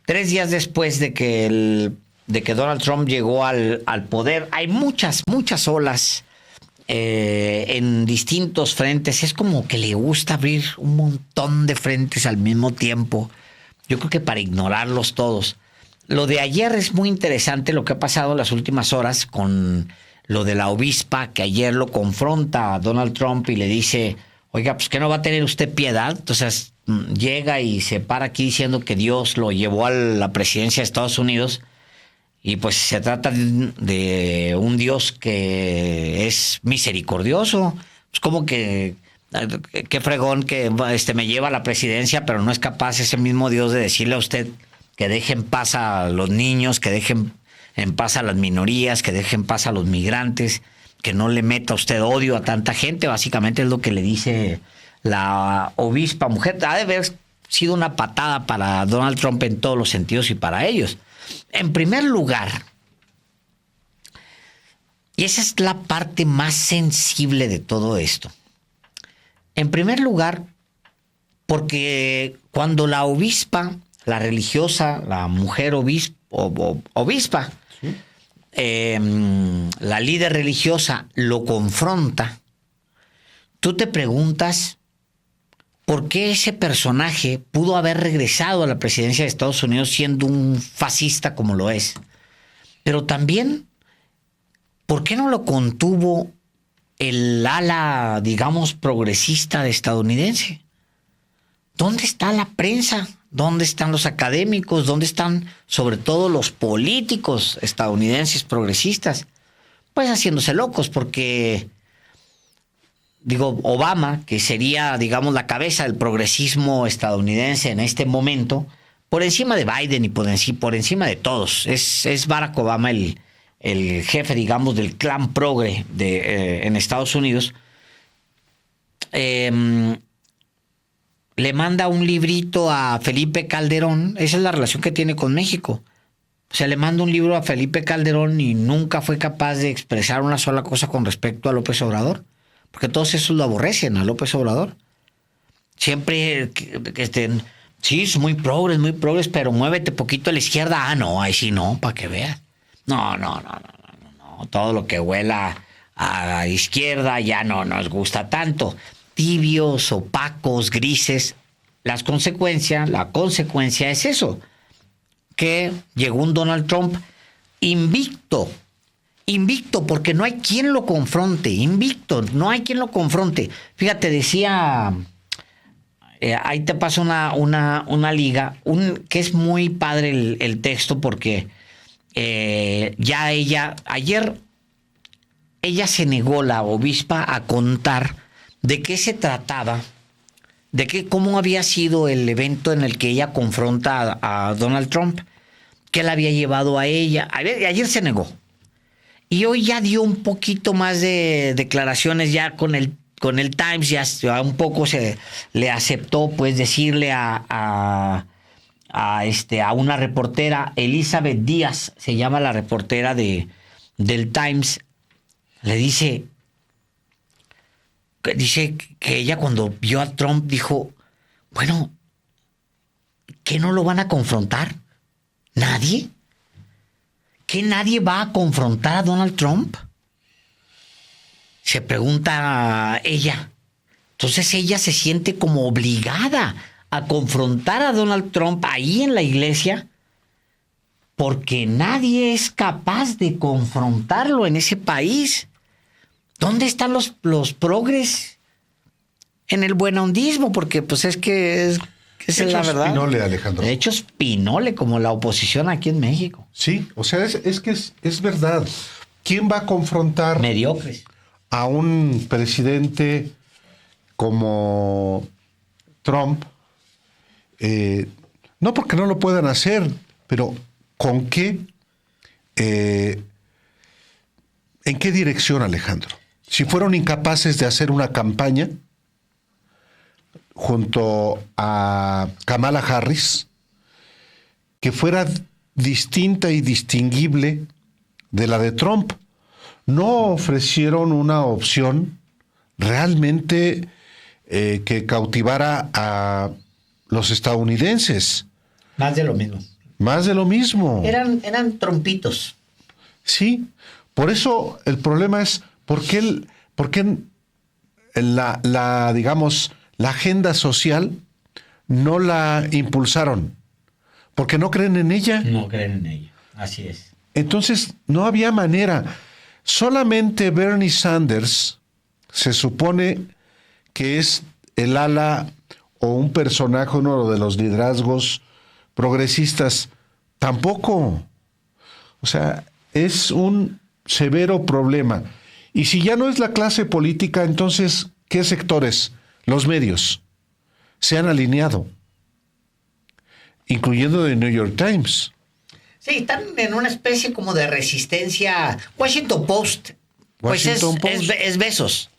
3 días después de que Donald Trump llegó al poder, hay muchas olas en distintos frentes. Es como que le gusta abrir un montón de frentes al mismo tiempo. Yo creo que para ignorarlos todos. Lo de ayer es muy interesante lo que ha pasado en las últimas horas con lo de la obispa, que ayer lo confronta a Donald Trump y le dice, oiga, pues que no va a tener usted piedad. Entonces llega y se para aquí diciendo que Dios lo llevó a la presidencia de Estados Unidos. Y pues se trata de un Dios que es misericordioso. Pues como que qué fregón que me lleva a la presidencia, pero no es capaz ese mismo Dios de decirle a usted que deje en paz a los niños, que dejen en paz a las minorías, que deje en paz a los migrantes, que no le meta usted odio a tanta gente. Básicamente es lo que le dice la obispa mujer. Ha de haber sido una patada para Donald Trump en todos los sentidos y para ellos. En primer lugar, y esa es la parte más sensible de todo esto. En primer lugar, porque cuando la obispa, la religiosa, la mujer obispa, ¿sí? La líder religiosa lo confronta, tú te preguntas por qué ese personaje pudo haber regresado a la presidencia de Estados Unidos siendo un fascista como lo es. Pero también, ¿por qué no lo contuvo el ala, digamos, progresista de estadounidense? ¿Dónde está la prensa? ¿Dónde están los académicos? ¿Dónde están, sobre todo, los políticos estadounidenses progresistas? Pues haciéndose locos, porque, digo, Obama, que sería, digamos, la cabeza del progresismo estadounidense en este momento, por encima de Biden y por encima de todos. Es Barack Obama el jefe, digamos, del clan progre en Estados Unidos. Le manda un librito a Felipe Calderón. Esa es la relación que tiene con México. O sea, le manda un libro a Felipe Calderón y nunca fue capaz de expresar una sola cosa con respecto a López Obrador. Porque todos esos lo aborrecen a López Obrador. Siempre sí, es muy progres, pero muévete poquito a la izquierda. Ah, no, ahí sí no, para que veas. No. Todo lo que huela a la izquierda ya no nos gusta tanto. Tibios, opacos, grises. La consecuencia es eso. Que llegó un Donald Trump invicto, porque no hay quien lo confronte. No hay quien lo confronte. Fíjate, decía, ahí te paso una liga, que es muy padre el texto, porque ayer ella se negó, la obispa, a contar de qué se trataba, cómo había sido el evento en el que ella confronta a Donald Trump, qué la había llevado a ella. Ayer se negó. Y hoy ya dio un poquito más de declaraciones, ya con el Times, ya un poco se le aceptó, pues, decirle a una reportera, Elizabeth Díaz, se llama la reportera del Times, le dice que ella, cuando vio a Trump, dijo, bueno, ¿qué no lo van a confrontar? ¿Nadie? ¿Que nadie va a confrontar a Donald Trump? Se pregunta ella. Entonces ella se siente como obligada a confrontar a Donald Trump ahí en la iglesia, porque nadie es capaz de confrontarlo en ese país. ¿Dónde están los progres en el buenondismo? Porque pues es que esa es la verdad. Pinole, Alejandro. De hecho, es Pinole, como la oposición aquí en México. Sí, o sea, es que es verdad. ¿Quién va a confrontar mediocres a un presidente como Trump? No porque no lo puedan hacer, pero ¿con qué? ¿En qué dirección, Alejandro? Si fueron incapaces de hacer una campaña junto a Kamala Harris que fuera distinta y distinguible de la de Trump, no ofrecieron una opción realmente que cautivara a los estadounidenses. Más de lo mismo. Más de lo mismo. Eran trompitos. Sí, por eso el problema es por qué digamos, la agenda social no la impulsaron, porque no creen en ella. No creen en ella, así es. Entonces, no había manera. Solamente Bernie Sanders se supone que es el ala o un personaje, uno de los liderazgos progresistas. Tampoco. O sea, es un severo problema. Y si ya no es la clase política, entonces, ¿qué sectores? Los medios se han alineado, incluyendo The New York Times. Sí, están en una especie como de resistencia. Washington Post, pues es Bezos.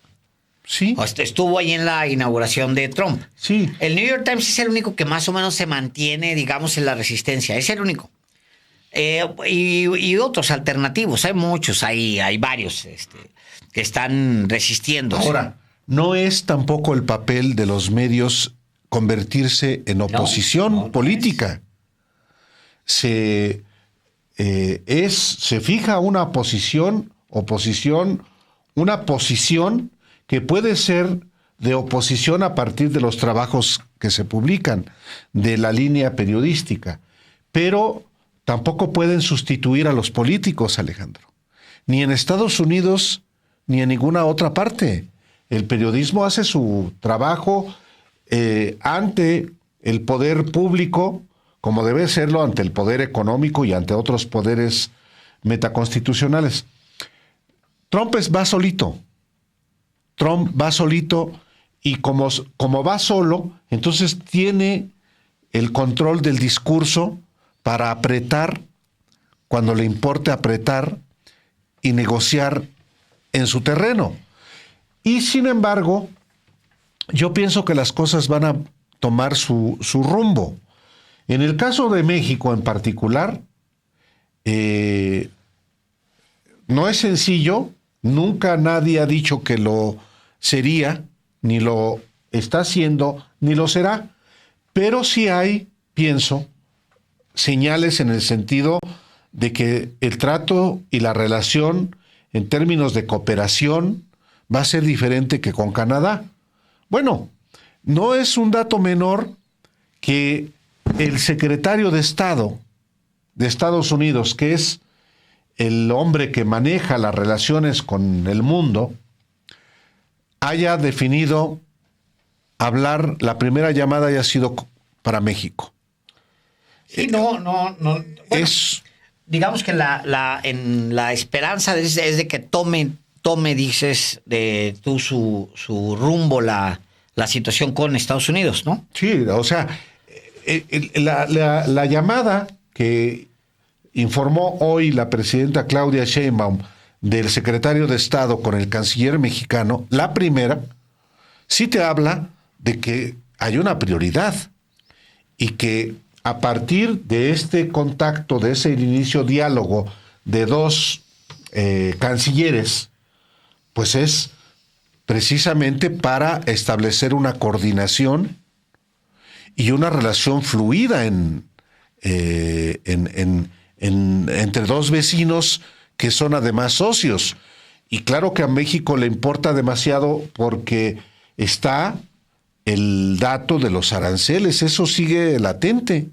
Sí. Estuvo ahí en la inauguración de Trump. Sí. El New York Times es el único que más o menos se mantiene, digamos, en la resistencia. Es el único. Y otros alternativos. Hay muchos, hay varios que están resistiendo. Ahora, no es tampoco el papel de los medios convertirse en oposición política. Se fija una oposición, una posición que puede ser de oposición a partir de los trabajos que se publican, de la línea periodística. Pero tampoco pueden sustituir a los políticos, Alejandro. Ni en Estados Unidos, ni en ninguna otra parte. El periodismo hace su trabajo ante el poder público, como debe serlo ante el poder económico y ante otros poderes metaconstitucionales. Trump va solito. Y como va solo, entonces tiene el control del discurso para apretar cuando le importe apretar y negociar en su terreno. Y sin embargo, yo pienso que las cosas van a tomar su rumbo. En el caso de México en particular, no es sencillo, nunca nadie ha dicho que lo sería, ni lo está haciendo, ni lo será, pero sí hay, pienso, señales en el sentido de que el trato y la relación en términos de cooperación va a ser diferente que con Canadá. Bueno, no es un dato menor que el secretario de Estado de Estados Unidos, que es el hombre que maneja las relaciones con el mundo, haya definido hablar, la primera llamada haya sido para México. Sí, no. Bueno, digamos que la esperanza es de que tome, dices, de tú su rumbo la situación con Estados Unidos, ¿no? Sí, o sea, la llamada que informó hoy la presidenta Claudia Sheinbaum del secretario de Estado con el canciller mexicano, la primera, sí te habla de que hay una prioridad y que a partir de este contacto, de ese inicio diálogo de dos cancilleres, pues es precisamente para establecer una coordinación y una relación fluida entre dos vecinos que son además socios. Y claro que a México le importa demasiado porque está el dato de los aranceles, eso sigue latente.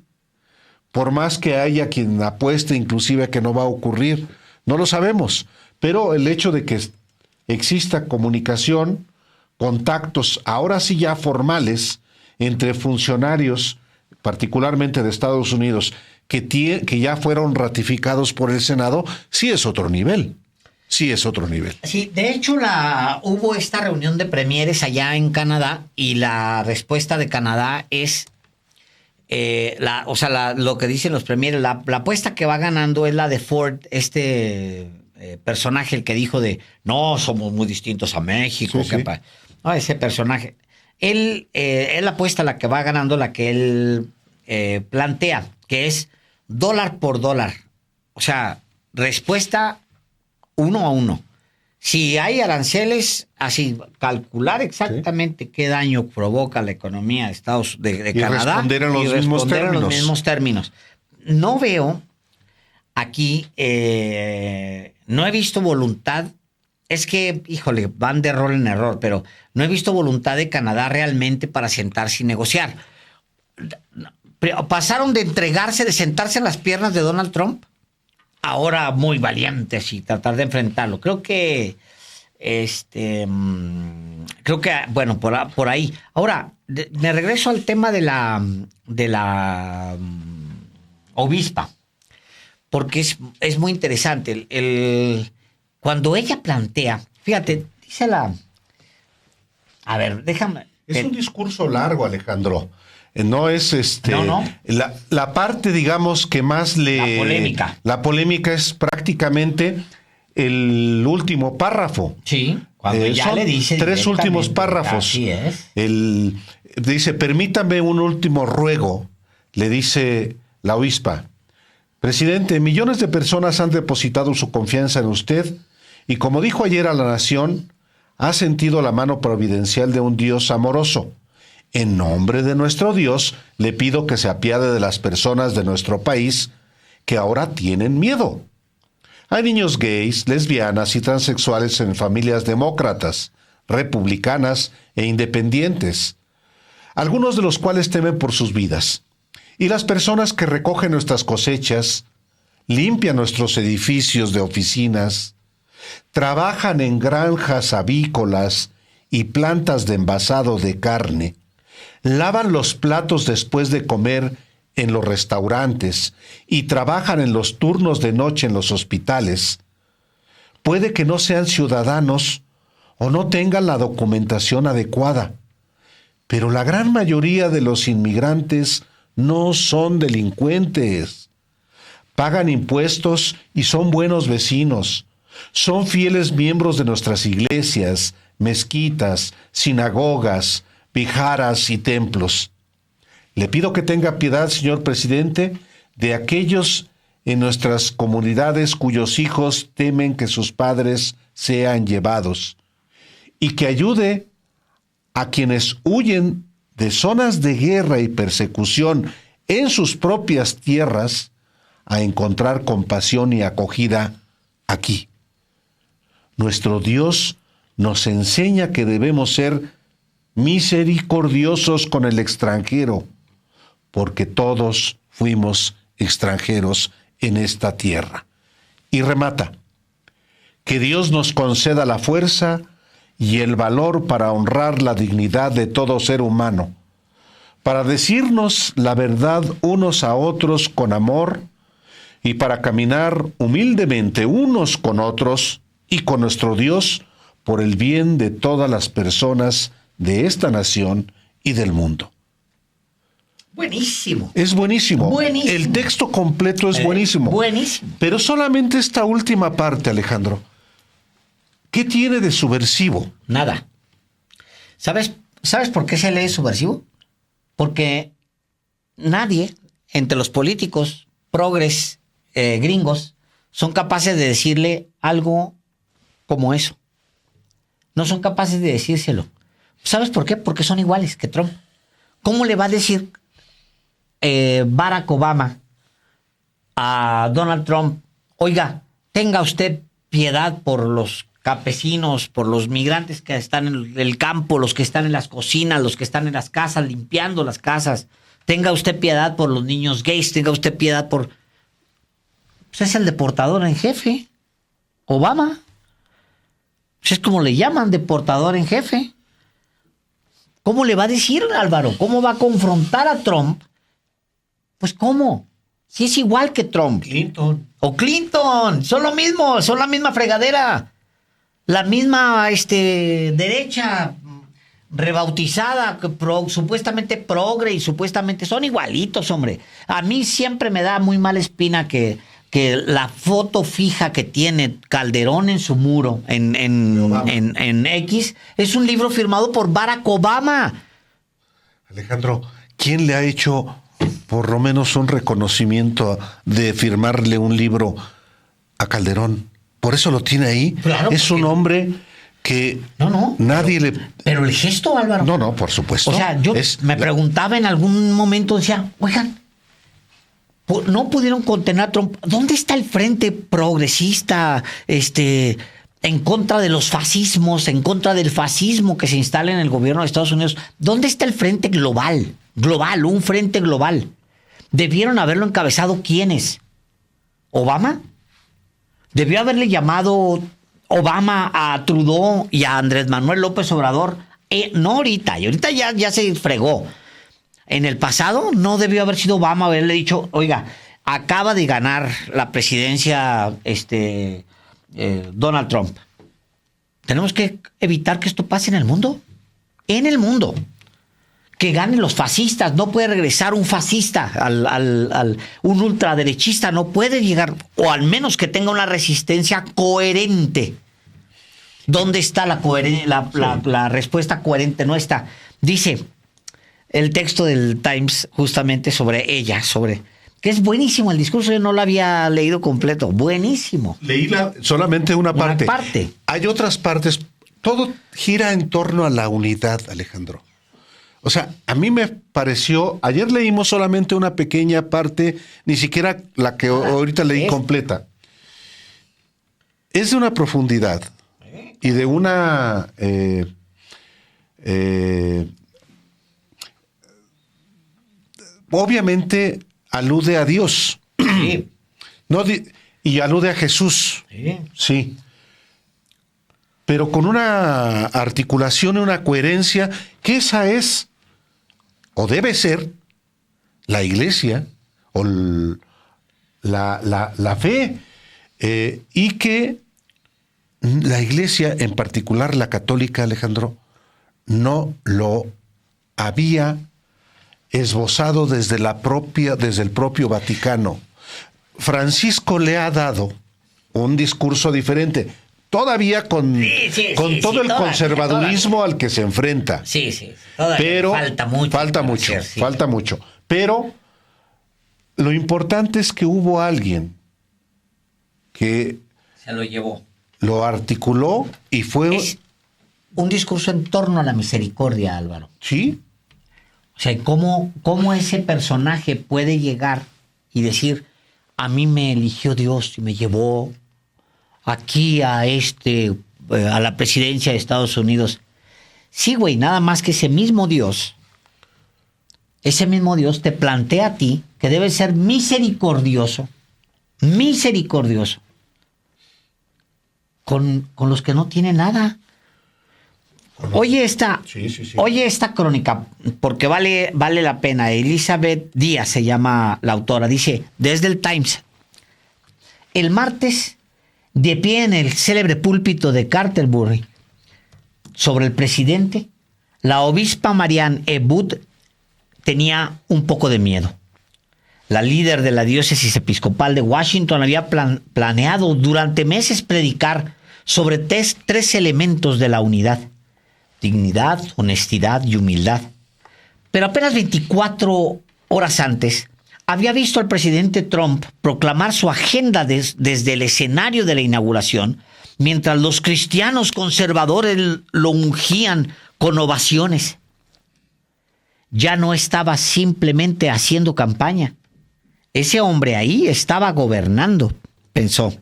Por más que haya quien apueste inclusive a que no va a ocurrir, no lo sabemos. Pero el hecho de que exista comunicación, contactos, ahora sí ya formales, entre funcionarios, particularmente de Estados Unidos, que ya fueron ratificados por el Senado, sí es otro nivel. Sí, es otro nivel. Sí, de hecho hubo esta reunión de premieres allá en Canadá y la respuesta de Canadá es, lo que dicen los premieres, la apuesta que va ganando es la de Ford, personaje, el que dijo de, no, somos muy distintos a México. Sí, sí. No, ese personaje. Él la apuesta la que va ganando, la que él plantea, que es dólar por dólar. O sea, respuesta 1-1. Si hay aranceles, así, calcular exactamente qué daño provoca la economía de Canadá responder en los mismos términos. no veo aquí, no he visto voluntad. Es que, híjole, van de error en error, pero no he visto voluntad de Canadá realmente para sentarse y negociar. Pasaron de entregarse, de sentarse en las piernas de Donald Trump, ahora muy valientes y tratar de enfrentarlo. Creo que, bueno, por ahí. Ahora, me regreso al tema de la obispa, porque es muy interesante. Cuando ella plantea, fíjate, dice a ver, déjame. Es un discurso largo, Alejandro. No es No. La parte, digamos, que más le. La polémica. La polémica es prácticamente el último párrafo. Sí, cuando ya son le dice 3 últimos párrafos. Así es. Dice, permítame un último ruego, le dice la obispa. Presidente, millones de personas han depositado su confianza en usted y, como dijo ayer a la nación, ha sentido la mano providencial de un Dios amoroso. En nombre de nuestro Dios, le pido que se apiade de las personas de nuestro país que ahora tienen miedo. Hay niños gays, lesbianas y transexuales en familias demócratas, republicanas e independientes, algunos de los cuales temen por sus vidas. Y las personas que recogen nuestras cosechas, limpian nuestros edificios de oficinas, trabajan en granjas avícolas y plantas de envasado de carne, lavan los platos después de comer en los restaurantes y trabajan en los turnos de noche en los hospitales. Puede que no sean ciudadanos o no tengan la documentación adecuada, pero la gran mayoría de los inmigrantes no son delincuentes. Pagan impuestos y son buenos vecinos. Son fieles miembros de nuestras iglesias, mezquitas, sinagogas, viharas y templos. Le pido que tenga piedad, señor presidente, de aquellos en nuestras comunidades cuyos hijos temen que sus padres sean llevados, y que ayude a quienes huyen de zonas de guerra y persecución en sus propias tierras a encontrar compasión y acogida aquí. Nuestro Dios nos enseña que debemos ser misericordiosos con el extranjero, porque todos fuimos extranjeros en esta tierra. Y remata, que Dios nos conceda la fuerza y el valor para honrar la dignidad de todo ser humano, para decirnos la verdad unos a otros con amor y para caminar humildemente unos con otros y con nuestro Dios por el bien de todas las personas de esta nación y del mundo. Buenísimo. Es buenísimo. Buenísimo. El texto completo es buenísimo. Buenísimo. Pero solamente esta última parte, Alejandro. ¿Qué tiene de subversivo? Nada. ¿Sabes por qué se lee subversivo? Porque nadie entre los políticos progres gringos son capaces de decirle algo como eso. No son capaces de decírselo. ¿Sabes por qué? Porque son iguales que Trump. ¿Cómo le va a decir Barack Obama a Donald Trump? Oiga, tenga usted piedad por los campesinos, por los migrantes que están en el campo, los que están en las cocinas, los que están en las casas, limpiando las casas. Tenga usted piedad por los niños gays, tenga usted piedad por... Pues es el deportador en jefe, Obama. Pues es como le llaman, deportador en jefe. ¿Cómo le va a decir, Álvaro? ¿Cómo va a confrontar a Trump? Pues ¿cómo? Si es igual que Trump. Clinton. O Clinton. Son lo mismo, son la misma fregadera. La misma derecha rebautizada, supuestamente progre y supuestamente son igualitos, hombre. A mí siempre me da muy mala espina que la foto fija que tiene Calderón en su muro, en X, es un libro firmado por Barack Obama. Alejandro, ¿quién le ha hecho por lo menos un reconocimiento de firmarle un libro a Calderón? Por eso lo tiene ahí. Claro, es un hombre que nadie le... Pero el gesto, Álvaro. No, por supuesto. O sea, yo me preguntaba en algún momento, decía, oigan, no pudieron contener a Trump. ¿Dónde está el frente progresista, en contra de los fascismos, en contra del fascismo que se instala en el gobierno de Estados Unidos? ¿Dónde está el frente global? Un frente global. ¿Debieron haberlo encabezado quiénes? ¿Obama? ¿Debió haberle llamado Obama a Trudeau y a Andrés Manuel López Obrador? No ahorita, y ahorita ya se fregó. En el pasado no debió haber sido Obama haberle dicho, oiga, acaba de ganar la presidencia Donald Trump. Tenemos que evitar que esto pase en el mundo. En el mundo. Que ganen los fascistas. No puede regresar un fascista, un ultraderechista. No puede llegar, o al menos que tenga una resistencia coherente. ¿Dónde está la respuesta coherente? No está. Dice el texto del Times justamente sobre ella, que es buenísimo el discurso. Yo no lo había leído completo. Buenísimo. Leí solamente una parte. Hay otras partes. Todo gira en torno a la unidad, Alejandro. O sea, a mí me pareció, ayer leímos solamente una pequeña parte, ni siquiera la que ahorita leí completa. Es de una profundidad y de una obviamente alude a Dios. Sí. Y alude a Jesús. Sí. Pero con una articulación y una coherencia, que esa es, o debe ser, la iglesia, o la fe, y que la iglesia, en particular la católica, Alejandro, no lo había esbozado desde el propio Vaticano. Francisco le ha dado un discurso diferente, todavía con todo el conservadurismo al que se enfrenta. Sí. Pero falta mucho. Pero lo importante es que hubo alguien que se lo llevó, lo articuló y fue un discurso en torno a la misericordia, Álvaro. Sí. O sea, ¿cómo ese personaje puede llegar y decir, a mí me eligió Dios y me llevó aquí a la presidencia de Estados Unidos? Sí, güey, nada más que ese mismo Dios te plantea a ti que debes ser misericordioso con los que no tienen nada. Oye esta crónica, porque vale la pena. Elizabeth Díaz se llama la autora. Dice, desde el Times: el martes, de pie en el célebre púlpito de Canterbury, sobre el presidente, la obispa Marianne E. Booth tenía un poco de miedo. La líder de la diócesis episcopal de Washington había planeado durante meses predicar sobre tres elementos de la unidad: dignidad, honestidad y humildad. Pero apenas 24 horas antes, había visto al presidente Trump proclamar su agenda desde el escenario de la inauguración, mientras los cristianos conservadores lo ungían con ovaciones. Ya no estaba simplemente haciendo campaña. Ese hombre ahí estaba gobernando, pensó.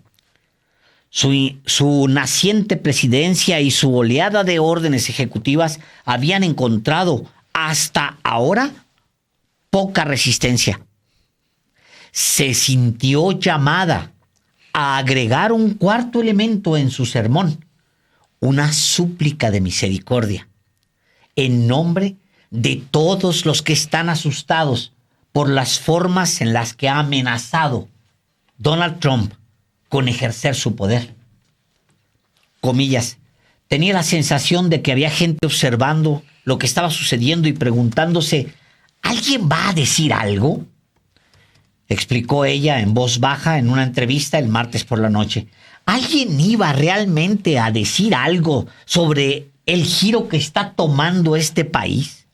Su naciente presidencia y su oleada de órdenes ejecutivas habían encontrado hasta ahora poca resistencia. Se sintió llamada a agregar un cuarto elemento en su sermón: una súplica de misericordia, en nombre de todos los que están asustados por las formas en las que ha amenazado Donald Trump con ejercer su poder. Comillas, tenía la sensación de que había gente observando lo que estaba sucediendo y preguntándose, ¿alguien va a decir algo?, explicó ella en voz baja en una entrevista el martes por la noche. ¿Alguien iba realmente a decir algo sobre el giro que está tomando este país?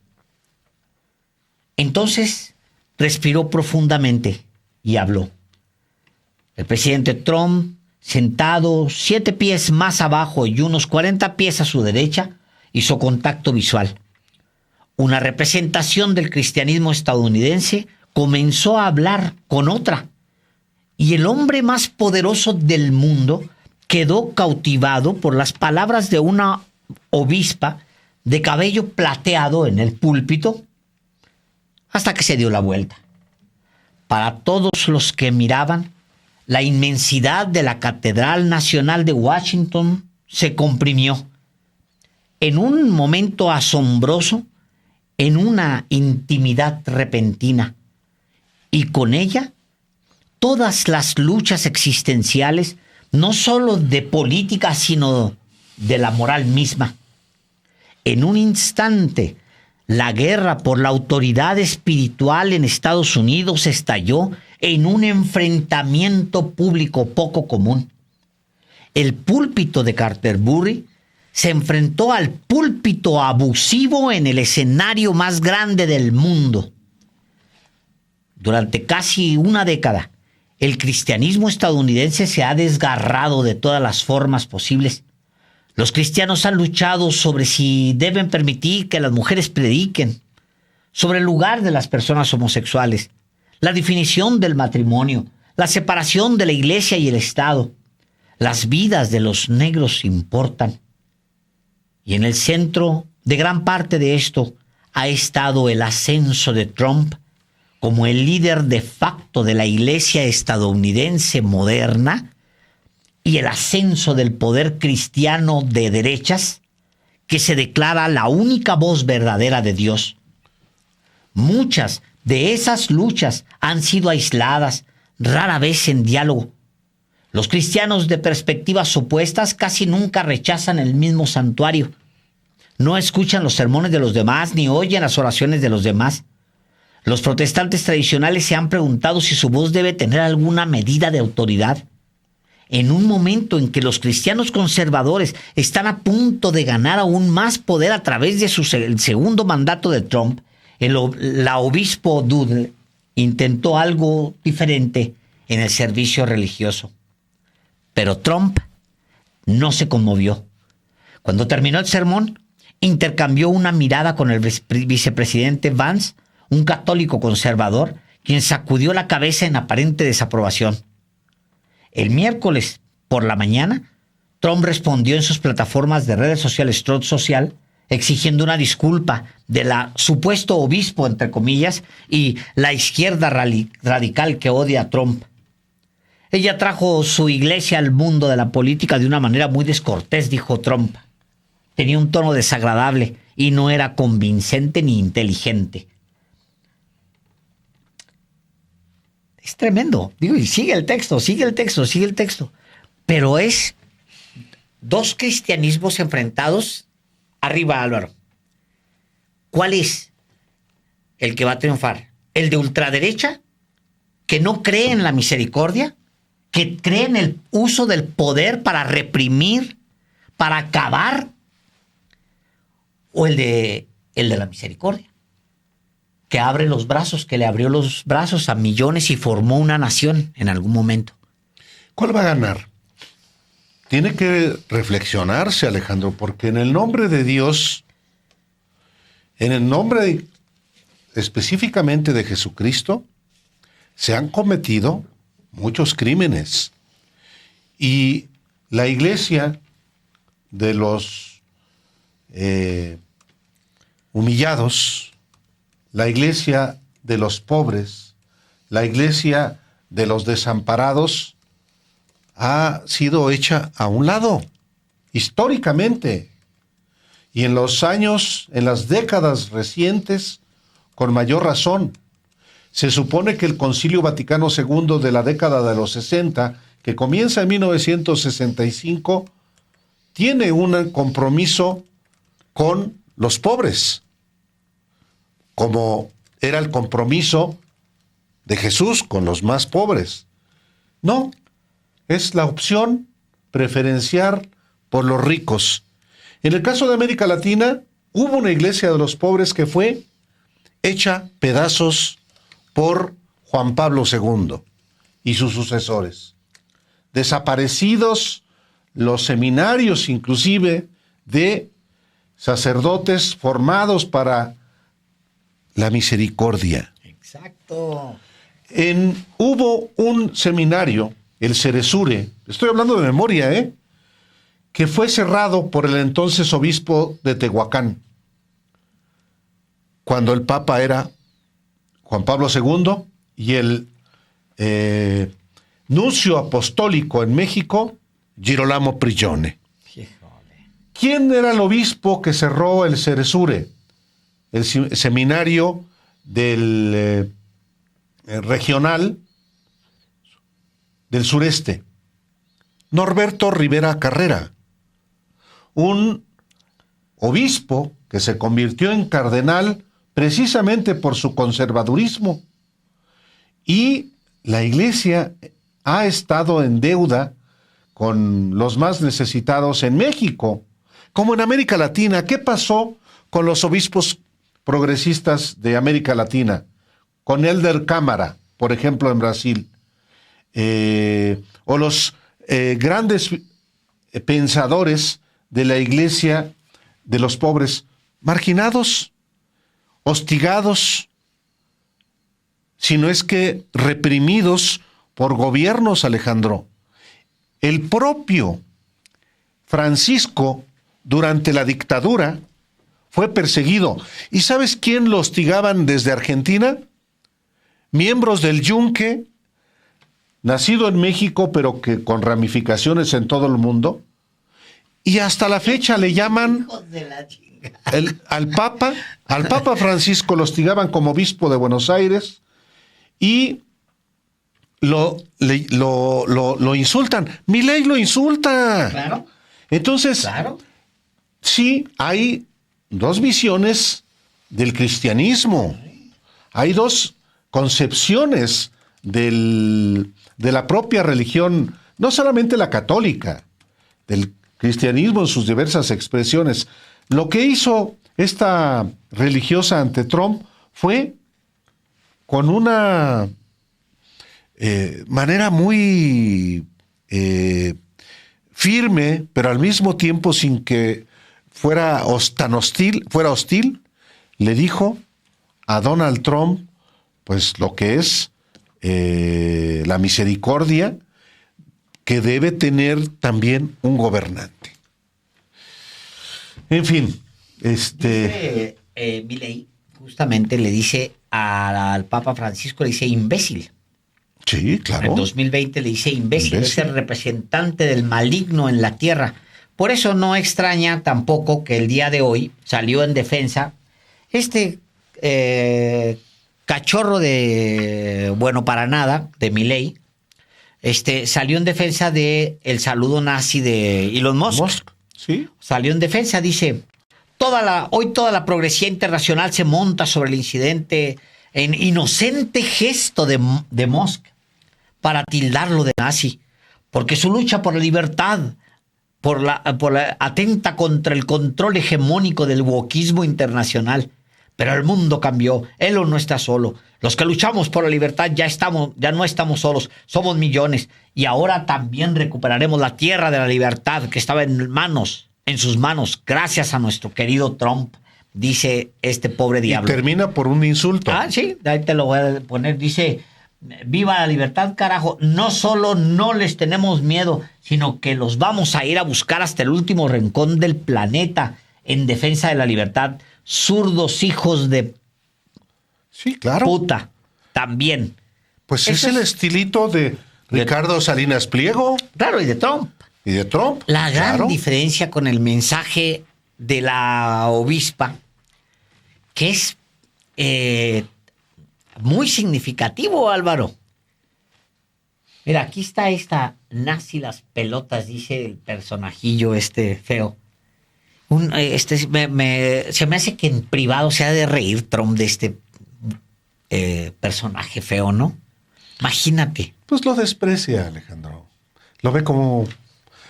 Entonces respiró profundamente y habló. El presidente Trump, sentado 7 pies más abajo y unos 40 pies a su derecha, hizo contacto visual. Una representación del cristianismo estadounidense comenzó a hablar con otra, y el hombre más poderoso del mundo quedó cautivado por las palabras de una obispa de cabello plateado en el púlpito, hasta que se dio la vuelta. Para todos los que miraban, la inmensidad de la Catedral Nacional de Washington se comprimió en un momento asombroso, en una intimidad repentina, y con ella todas las luchas existenciales, no solo de política, sino de la moral misma. En un instante, la guerra por la autoridad espiritual en Estados Unidos estalló en un enfrentamiento público poco común. El púlpito de Canterbury se enfrentó al púlpito abusivo en el escenario más grande del mundo. Durante casi una década, el cristianismo estadounidense se ha desgarrado de todas las formas posibles. Los cristianos han luchado sobre si deben permitir que las mujeres prediquen, sobre el lugar de las personas homosexuales, la definición del matrimonio, la separación de la iglesia y el Estado. Las vidas de los negros importan. Y en el centro de gran parte de esto ha estado el ascenso de Trump como el líder de facto de la iglesia estadounidense moderna y el ascenso del poder cristiano de derechas que se declara la única voz verdadera de Dios. Muchas de esas luchas han sido aisladas, rara vez en diálogo. Los cristianos de perspectivas opuestas casi nunca rechazan el mismo santuario. No escuchan los sermones de los demás ni oyen las oraciones de los demás. Los protestantes tradicionales se han preguntado si su voz debe tener alguna medida de autoridad. En un momento en que los cristianos conservadores están a punto de ganar aún más poder a través de el segundo mandato de Trump, la obispo Dudley intentó algo diferente en el servicio religioso. Pero Trump no se conmovió. Cuando terminó el sermón, intercambió una mirada con el vicepresidente Vance, un católico conservador, quien sacudió la cabeza en aparente desaprobación. El miércoles por la mañana, Trump respondió en sus plataformas de redes sociales Truth Social, exigiendo una disculpa de la supuesto obispo, entre comillas, y la izquierda radical que odia a Trump. Ella trajo su iglesia al mundo de la política de una manera muy descortés, dijo Trump. Tenía un tono desagradable y no era convincente ni inteligente. Es tremendo. Digo, y sigue el texto. Pero es dos cristianismos enfrentados. Arriba, Álvaro. ¿Cuál es el que va a triunfar? ¿El de ultraderecha, que no cree en la misericordia, que cree en el uso del poder para reprimir, para acabar? ¿O el de la misericordia, que abre los brazos, que le abrió los brazos a millones y formó una nación en algún momento? ¿Cuál va a ganar? Tiene que reflexionarse, Alejandro, porque en el nombre de Dios, en el nombre específicamente de Jesucristo, se han cometido muchos crímenes. Y la iglesia de los humillados, la iglesia de los pobres, la iglesia de los desamparados, ha sido hecha a un lado, históricamente. Y en los años, en las décadas recientes, con mayor razón. Se supone que el Concilio Vaticano II de la década de los 60, que comienza en 1965, tiene un compromiso con los pobres, como era el compromiso de Jesús con los más pobres. No, es la opción preferenciar por los ricos. En el caso de América Latina, hubo una iglesia de los pobres que fue hecha pedazos por Juan Pablo II y sus sucesores. Desaparecidos los seminarios, inclusive, de sacerdotes formados para la misericordia. Exacto. Hubo un seminario, el Ceresure, estoy hablando de memoria, que fue cerrado por el entonces obispo de Tehuacán, cuando el Papa era Juan Pablo II y el nuncio apostólico en México, Girolamo Prigione. ¿Quién era el obispo que cerró el Ceresure? El seminario del regional del sureste. Norberto Rivera Carrera, un obispo que se convirtió en cardenal precisamente por su conservadurismo. Y la Iglesia ha estado en deuda con los más necesitados en México, como en América Latina. ¿Qué pasó con los obispos progresistas de América Latina? Con Helder Câmara, por ejemplo, en Brasil. O los grandes pensadores de la Iglesia de los pobres, marginados, hostigados, si no es que reprimidos por gobiernos, Alejandro. El propio Francisco, durante la dictadura, fue perseguido. ¿Y sabes quién lo hostigaban desde Argentina? Miembros del Yunque, nacido en México, pero que con ramificaciones en todo el mundo. Y hasta la fecha le llaman al Papa Francisco lo hostigaban como obispo de Buenos Aires y lo insultan. Milei lo insulta. Claro. Entonces, Claro. sí, hay dos visiones del cristianismo. Hay dos concepciones de la propia religión, no solamente la católica, del cristianismo en sus diversas expresiones. Lo que hizo esta religiosa ante Trump fue con una manera muy firme, pero al mismo tiempo sin que fuera hostil, le dijo a Donald Trump, pues lo que es la misericordia que debe tener también un gobernante. En fin, Dice, Milei justamente le dice al Papa Francisco, le dice imbécil. sí, claro. En 2020 le dice imbécil, es el representante del maligno en la tierra. Por eso no extraña tampoco que el día de hoy salió en defensa cachorro de bueno para nada, de Milei, salió en defensa de el saludo nazi de Elon Musk. Sí. Salió en defensa, dice, hoy toda la progresía internacional se monta sobre el incidente en inocente gesto de Musk para tildarlo de nazi, porque su lucha por la libertad, por la atenta contra el control hegemónico del wokismo internacional. Pero el mundo cambió, Elon no está solo. Los que luchamos por la libertad ya no estamos solos, somos millones. Y ahora también recuperaremos la tierra de la libertad que estaba en sus manos, gracias a nuestro querido Trump, dice este pobre diablo. Y termina por un insulto. Ah, sí, ahí te lo voy a poner. Dice, viva la libertad, carajo. No solo no les tenemos miedo, sino que los vamos a ir a buscar hasta el último rincón del planeta en defensa de la libertad. Zurdos hijos de sí, claro. puta, también. Pues es el estilito de Ricardo Salinas Pliego. Claro, y de Trump. Y de Trump. La gran claro. diferencia con el mensaje de la obispa, que es muy significativo, Álvaro. Mira, aquí está esta nazi las pelotas, dice el personajillo feo. Se me hace que en privado se ha de reír Trump de este personaje feo, ¿no? Imagínate. Pues lo desprecia, Alejandro. Lo ve como...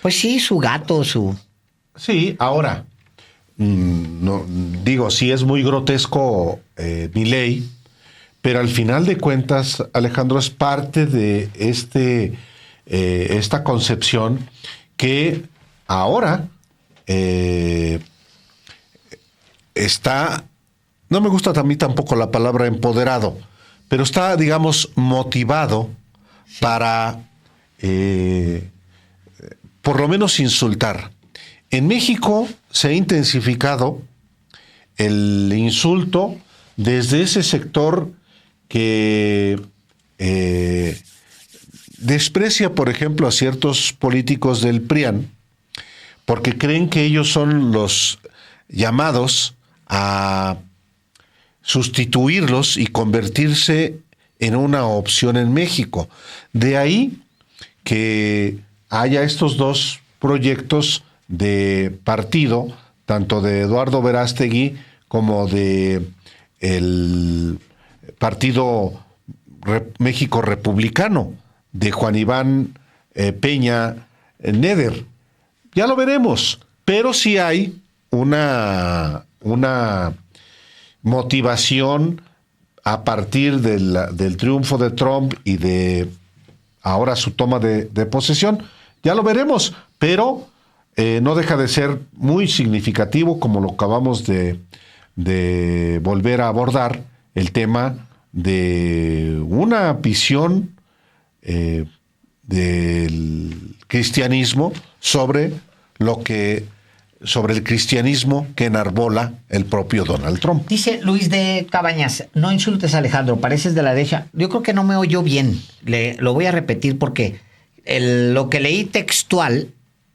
Pues sí, su gato, su... Sí, ahora, no, digo, sí es muy grotesco Milei, pero al final de cuentas, Alejandro, es parte de esta concepción que ahora está, no me gusta a mí tampoco la palabra empoderado, pero está, digamos, motivado para, por lo menos, insultar. En México se ha intensificado el insulto desde ese sector que desprecia, por ejemplo, a ciertos políticos del PRIAN, porque creen que ellos son los llamados a sustituirlos y convertirse en una opción en México. De ahí que haya estos dos proyectos de partido, tanto de Eduardo Verástegui como de el Partido México Republicano, de Juan Iván Peña Neder. Ya lo veremos, pero sí hay una motivación a partir del triunfo de Trump y de ahora su toma de posesión. Ya lo veremos, pero no deja de ser muy significativo, como lo acabamos de volver a abordar, el tema de una visión del cristianismo sobre el cristianismo que enarbola el propio Donald Trump. Dice Luis de Cabañas, no insultes a Alejandro, pareces de la derecha. Yo creo que no me oyó bien. Lo voy a repetir porque lo que leí textual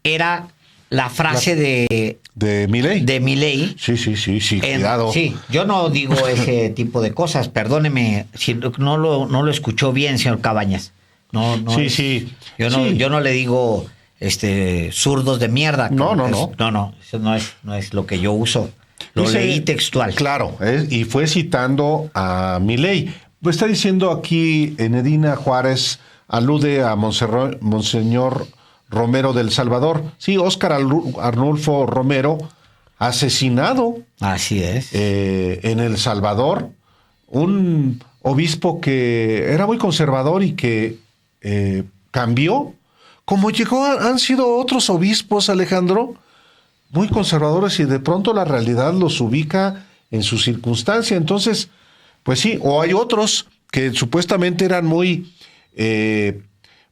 era la frase de Milei. De Milei. Sí, cuidado. Sí, yo no digo ese tipo de cosas. Perdóneme si no lo escuchó bien, señor Cabañas. No. Sí. Yo no le digo zurdos de mierda. No. Eso no es lo que yo uso. Lo leí textual. Claro, y fue citando a Milei. Pues está diciendo aquí Enedina Juárez, alude a Monseñor Romero del Salvador. Sí, Óscar Arnulfo Romero, asesinado. Así es. En El Salvador, un obispo que era muy conservador y que cambió. Como han sido otros obispos, Alejandro, muy conservadores, y de pronto la realidad los ubica en su circunstancia. Entonces, pues sí, o hay otros que supuestamente eran muy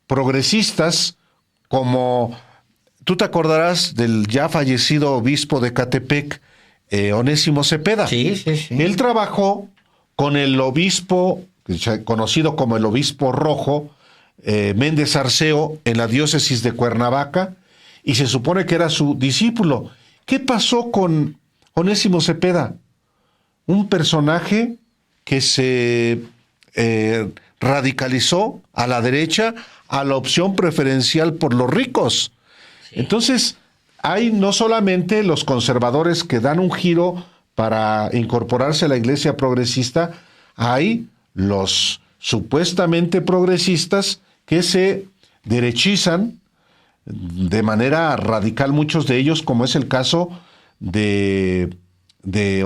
progresistas, como tú te acordarás del ya fallecido obispo de Catepec, Onésimo Cepeda. Sí. Él trabajó con el obispo, conocido como el obispo rojo, Méndez Arceo, en la diócesis de Cuernavaca, y se supone que era su discípulo. ¿Qué pasó con Onésimo Cepeda? Un personaje que se radicalizó a la derecha, a la opción preferencial por los ricos. Sí. Entonces, hay no solamente los conservadores que dan un giro para incorporarse a la iglesia progresista, hay los supuestamente progresistas que se derechizan de manera radical, muchos de ellos, como es el caso de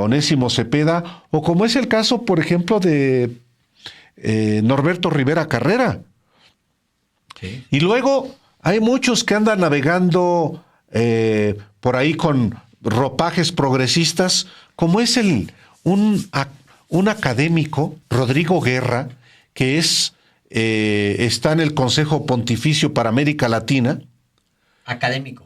Onésimo Cepeda, o como es el caso, por ejemplo, de Norberto Rivera Carrera. Sí. Y luego hay muchos que andan navegando por ahí con ropajes progresistas, como es un académico, Rodrigo Guerra, que está en el Consejo Pontificio para América Latina. Académico.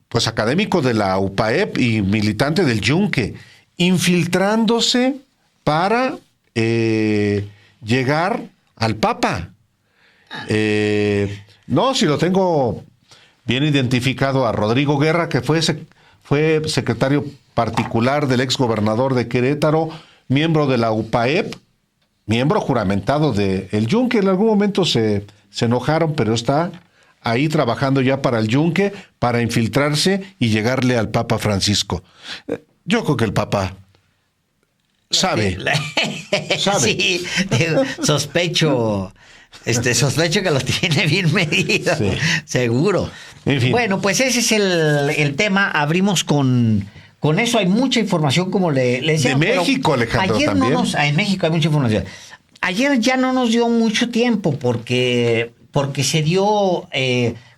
Pues académico de la UPAEP y militante del Yunque, infiltrándose para llegar al Papa. No, si lo tengo bien identificado a Rodrigo Guerra, que fue secretario particular del exgobernador de Querétaro, miembro de la UPAEP, miembro juramentado de el Yunque. En algún momento se enojaron, pero está ahí trabajando ya para el Yunque, para infiltrarse y llegarle al Papa Francisco. Yo creo que el Papa sabe. Sí, sospecho que lo tiene bien medido, sí. Seguro. En fin. Bueno, pues ese es el tema. Abrimos con eso. Hay mucha información, como le decía. De México, Alejandro, ayer también. En México hay mucha información. Ayer ya no nos dio mucho tiempo porque se dio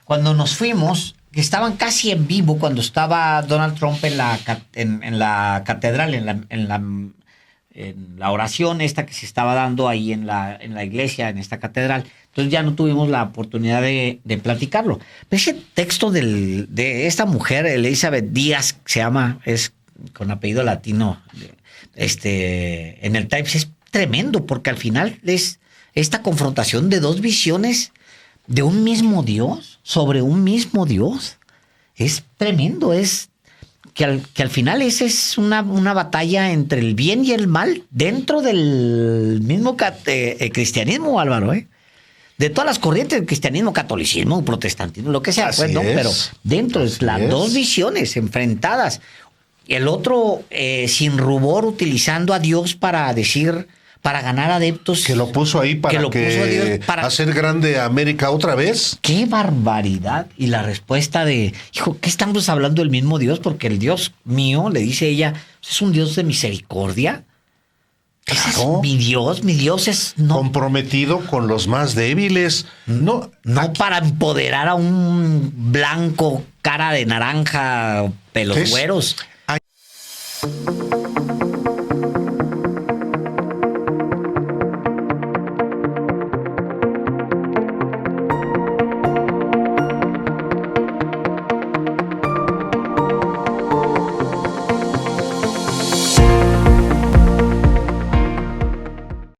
cuando nos fuimos, que estaban casi en vivo cuando estaba Donald Trump en la catedral, en la oración esta que se estaba dando ahí en la iglesia, en esta catedral. Entonces ya no tuvimos la oportunidad de platicarlo. Pero ese texto de esta mujer, Elizabeth Díaz, se llama, es con apellido latino, en el Times, es tremendo, porque al final es esta confrontación de dos visiones de un mismo Dios, sobre un mismo Dios. Es tremendo, es que al final esa es una batalla entre el bien y el mal dentro del mismo cristianismo, Álvaro, ¿eh? De todas las corrientes del cristianismo, catolicismo, protestantismo, lo que sea, Así pues, ¿no? es. Pero dentro de las dos visiones enfrentadas. El otro sin rubor, utilizando a Dios para decir, para ganar adeptos. Que lo puso ahí para puso Dios para hacer grande a América otra vez. ¡Qué barbaridad! Y la respuesta de, hijo, ¿qué estamos hablando del mismo Dios? Porque el Dios mío, le dice ella, es un Dios de misericordia. Ese es mi Dios es no, comprometido con los más débiles. No para empoderar a un blanco, cara de naranja, pelos güeros.